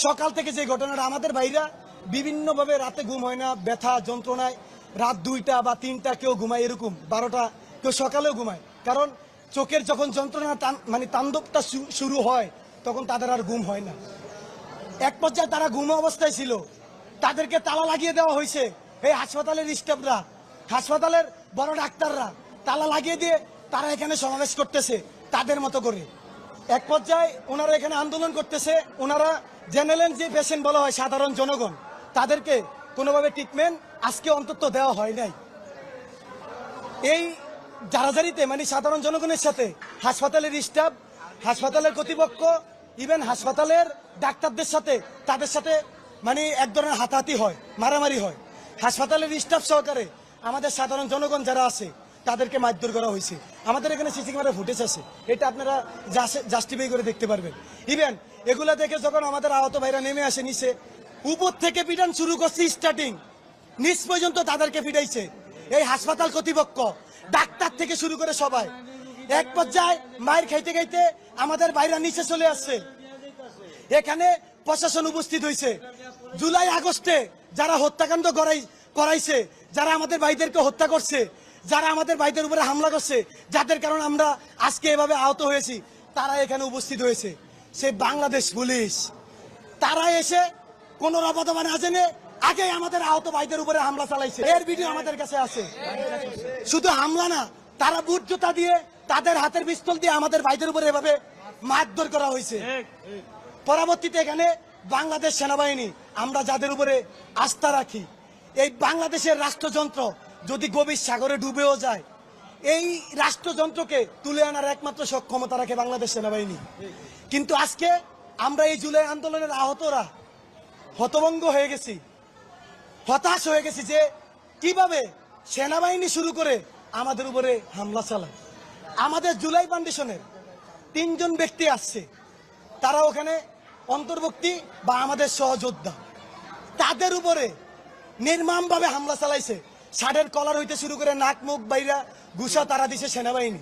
সকাল থেকে যে ঘটনাটা আমাদের ভাইরা বিভিন্নভাবে রাতে ঘুম হয় না, ব্যথা যন্ত্রণায় রাত 2টা বা 3টা কেউ ঘুমায়, এরকম 12টা, কেউ সকালেও ঘুমায়। কারণ চোখের যখন যন্ত্রণা মানে তাণ্ডবটা শুরু হয় তখন তাদের আর ঘুম হয় না। এক পর্যায়ে তারা ঘুম অবস্থায় ছিল, তাদেরকে তালা লাগিয়ে দেওয়া হয়েছে। এই হাসপাতালের স্টাফরা, হাসপাতালের বড় ডাক্তাররা তালা লাগিয়ে দিয়ে তারা এখানে সমাবেশ করতেছে তাদের মতো করে। এক পর্যায়ে ওনারা এখানে আন্দোলন করতেছে। ওনারা জেনারেল যে পেশেন্ট বলা হয় সাধারণ জনগণ, তাদেরকে কোনোভাবে ট্রিটমেন্ট আজকে অন্তত দেওয়া হয় নাই। এই জারাজারিতে মানে সাধারণ জনগণের সাথে হাসপাতালের স্টাফ, হাসপাতালের কর্তৃপক্ষ, ইভেন হাসপাতালের ডাক্তারদের সাথে তাদের সাথে মানে এক ধরনের হাতাহাতি হয়, মারামারি হয়। হাসপাতালের স্টাফ সহকারে আমাদের সাধারণ জনগণ যারা আছে তাদেরকে মারধর করা হয়েছে। আমাদের এখানে সিসি ক্যামেরা ফুটেজ আছে, এটা আপনারা জাস্টিফাই করে দেখতে পারবেন। ইভেন এগুলা দেখে যখন আমাদের আহত ভাইরা নেমে আসে নিচে, উপর থেকে পিটান শুরু করছে, স্টার্টিং নিচ পর্যন্ত তাদেরকে পিটাইছে এই হাসপাতাল কর্তৃপক্ষ, ডাক্তার থেকে শুরু করে সবাই। এক পর্যায়ে মায়ের খাইতে খাইতে আমাদের ভাইরা নিচে চলে আসছে। এখানে প্রশাসন উপস্থিত হয়েছে। জুলাই আগস্টে যারা হত্যাকাণ্ড করাইছে, যারা আমাদের ভাইদেরকে হত্যা করছে, যারা আমাদের ভাইদের উপরে হামলা করছে, যাদের কারণে আমরা আজকে এভাবে আহত হয়েছি, তারা এখানে উপস্থিত হয়েছে। সে বাংলাদেশ পুলিশ, তারা এসে কোন রবদবা না জেনে আগে আমাদের আহত ভাইদের উপরে হামলা চালাইছে। এর ভিডিও আমাদের কাছে আছে। শুধু হামলা না, তারা বুট জুতা দিয়ে, তাদের হাতের পিস্তল দিয়ে আমাদের ভাইদের উপরে এভাবে মারধর করা হয়েছে। পরবর্তীতে এখানে বাংলাদেশ সেনাবাহিনী, আমরা যাদের উপরে আস্থা রাখি, এই বাংলাদেশের রাষ্ট্রযন্ত্র যদি গভীর সাগরে ডুবেও যায়, এই রাষ্ট্রযন্ত্রকে তুলে আনার একমাত্র সক্ষমতা রাখে বাংলাদেশ সেনাবাহিনী। কিন্তু আজকে আমরা এই জুলাই আন্দোলনের আহতরা হতভম্ব হয়ে গেছি, হতাশ হয়ে গেছি যে কিভাবে সেনাবাহিনী শুরু করে আমাদের উপরে হামলা চালায়। আমাদের জুলাই ফাউন্ডেশনের 3 জন ব্যক্তি আসছে, তারা ওখানে অন্তর্ভুক্তি বা আমাদের সহযোদ্ধা, তাদের উপরে নির্মমভাবে হামলা চালাইছে। ষাটের কলার হইতে শুরু করে নাক মুখ বাইরা ঘুষা তারা দিছে সেনাবাহিনী।